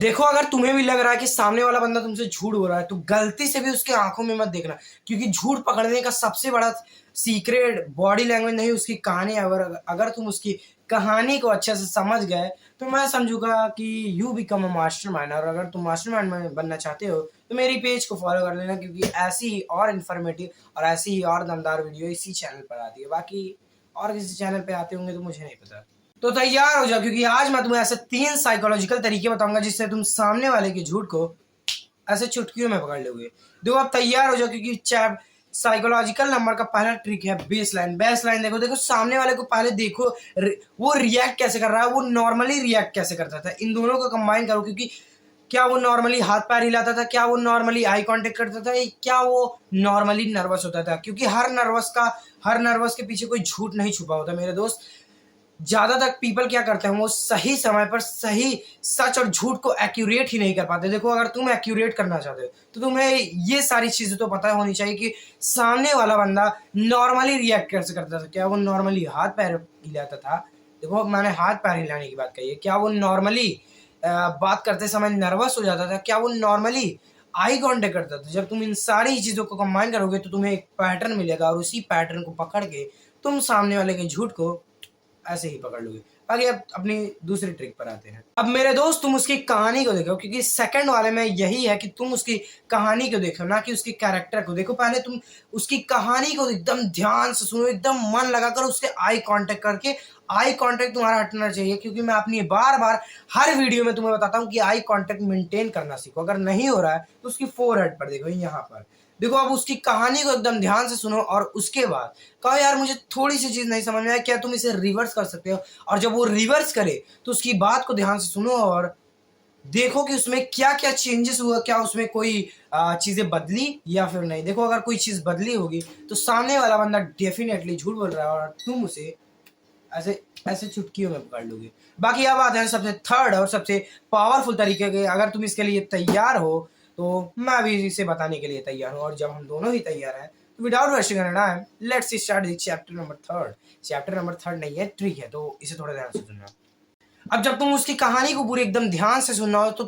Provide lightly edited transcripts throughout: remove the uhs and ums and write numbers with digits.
देखो, अगर तुम्हें भी लग रहा है कि सामने वाला बंदा तुमसे झूठ बोल रहा है तो गलती से भी उसके आंखों में मत देखना, क्योंकि झूठ पकड़ने का सबसे बड़ा सीक्रेट बॉडी लैंग्वेज नहीं, उसकी कहानी। अगर अगर तुम उसकी कहानी को अच्छे से समझ गए तो मैं समझूंगा कि यू बिकम अ मास्टरमाइंड। और अगर तुम मास्टरमाइंड में बनना चाहते हो तो मेरी पेज को फॉलो कर लेना, क्योंकि ऐसी ही और इन्फॉर्मेटिव और ऐसी ही और दमदार वीडियो इसी चैनल पर आती है। बाकी और किसी चैनल पे आते होंगे तो मुझे नहीं पता। तो तैयार हो जाओ, क्योंकि आज मैं तुम्हें ऐसे 3 साइकोलॉजिकल तरीके बताऊंगा जिससे तुम सामने वाले के झूठ को ऐसे चुटकियों में पकड़ लोगे। देखो, आप तैयार हो जाओ, क्योंकि चैप साइकोलॉजिकल नंबर का पहला ट्रिक है बेस लाइन। बेस लाइन देखो, देखो सामने वाले को पहले देखो, वो रिएक्ट कैसे कर रहा है, वो नॉर्मली रिएक्ट कैसे करता था। इन दोनों को कंबाइन करो, क्योंकि क्या वो नॉर्मली हाथ पैर हिलाता था, क्या वो नॉर्मली आई कांटेक्ट करता था, क्या वो नॉर्मली नर्वस होता था। क्योंकि हर नर्वस के पीछे कोई झूठ नहीं छुपा होता मेरे दोस्त। ज्यादातर पीपल क्या करते हैं, वो सही समय पर सही सच और झूठ को एक्यूरेट ही नहीं कर पाते। देखो, अगर तुम एक्यूरेट करना चाहते हो तो तुम्हें ये सारी चीजें तो पता होनी चाहिए कि सामने वाला बंदा नॉर्मली रिएक्ट कैसे करता था। क्या वो नॉर्मली हाथ पैर हिलाता था? देखो, मैंने हाथ पैर हिलाने की बात कही है। क्या वो नॉर्मली बात करते समय नर्वस हो जाता था? क्या वो नॉर्मली आई कांटेक्ट करता था? जब तुम इन सारी चीजों को कंबाइन करोगे तो तुम्हें एक पैटर्न मिलेगा, और उसी पैटर्न को पकड़ के तुम सामने वाले के झूठ को ऐसे ही पकड़ लोगे। आगे अब अपनी दूसरी ट्रिक पर आते हैं। अब मेरे दोस्त, तुम उसकी कहानी को देखो, क्योंकि सेकंड वाले में यही है कि तुम उसकी कहानी को देखो, ना कि उसकी कैरेक्टर को देखो। पहले तुम उसकी कहानी को एकदम ध्यान से सुनो, एकदम मन लगाकर उससे आई कांटेक्ट करके। आई कांटेक्ट तुम्हारा हटना चाहिए, क्योंकि मैं अपनी बार बार हर वीडियो में तुम्हें बताता हूँ कि आई कांटेक्ट मेंटेन करना सीखो। अगर नहीं हो रहा है तो उसकी फोरहेड पर देखो, यहाँ पर देखो। अब उसकी कहानी को एकदम ध्यान से सुनो, और उसके बाद कहो, यार मुझे थोड़ी सी चीज नहीं समझ में आया, क्या तुम इसे रिवर्स कर सकते हो? और जब वो रिवर्स करे तो उसकी बात को ध्यान से सुनो और देखो कि उसमें क्या क्या चेंजेस हुआ, क्या उसमें कोई चीजें बदली या फिर नहीं। देखो, अगर कोई चीज बदली होगी तो सामने वाला बंदा डेफिनेटली झूठ बोल रहा है, और तुम उसे ऐसे ऐसे चुटकियों में पकड़ लोगे। बाकी अब आते हैं सबसे थर्ड और सबसे पावरफुल तरीके के। अगर तुम इसके लिए तैयार हो तो मैं भी इसे बताने के लिए तैयार हूँ। और जब हम दोनों ही तैयार हैं तो without wasting time let's start the chapter number third. Chapter number third नहीं है, ट्रिक है, तो इसे थोड़ा ध्यान से सुनना। अब जब तुम उसकी कहानी को पूरी एकदम ध्यान से सुनना हो तो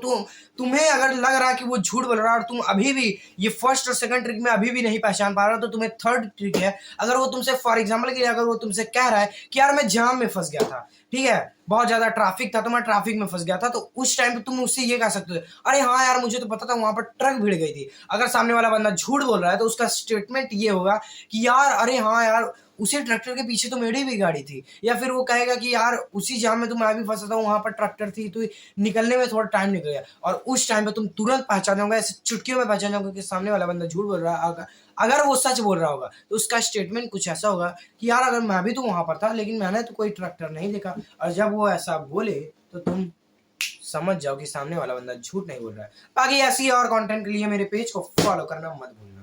तुम्हें अगर लग रहा है कि वो झूठ बोल रहा है और तुम अभी भी ये फर्स्ट और सेकंड ट्रिक में अभी भी नहीं पहचान पा रहा हो, तो तुम्हें थर्ड ट्रिक है। अगर वो तुमसे फॉर एग्जांपल के लिए अगर वो तुमसे कह रहा है कि यार मैं जाम में फंस गया था, ठीक है, बहुत ज्यादा ट्रैफिक था तो मैं ट्रैफिक में फंस गया था, तो उस टाइम पे तुम उससे ये कह सकते हो, अरे हाँ यार मुझे तो पता था वहां पर ट्रक भिड़ गई थी। अगर सामने वाला बंदा झूठ बोल रहा है तो उसका स्टेटमेंट ये होगा कि यार अरे हाँ यार, उसी ट्रैक्टर के पीछे तो मेरी भी गाड़ी थी। या फिर वो कहेगा कि यार उसी जाम में तो मैं भी फंसा था, वहां पर ट्रैक्टर थी तो निकलने में थोड़ा टाइम निकल गया। और उस टाइम पे तुम तुरंत पहचान जाओगे, ऐसे चुटकियों में पहचान जाओगे कि सामने वाला बंदा झूठ बोल रहा है। अगर वो सच बोल रहा होगा तो उसका स्टेटमेंट कुछ ऐसा होगा कि यार अगर मैं भी तो वहां पर था लेकिन मैंने तो कोई ट्रैक्टर नहीं देखा। और जब वो ऐसा बोले तो तुम समझ जाओ कि सामने वाला बंदा झूठ नहीं बोल रहा है। बाकी ऐसी और कंटेंट के लिए मेरे पेज को फॉलो करना मत भूलना।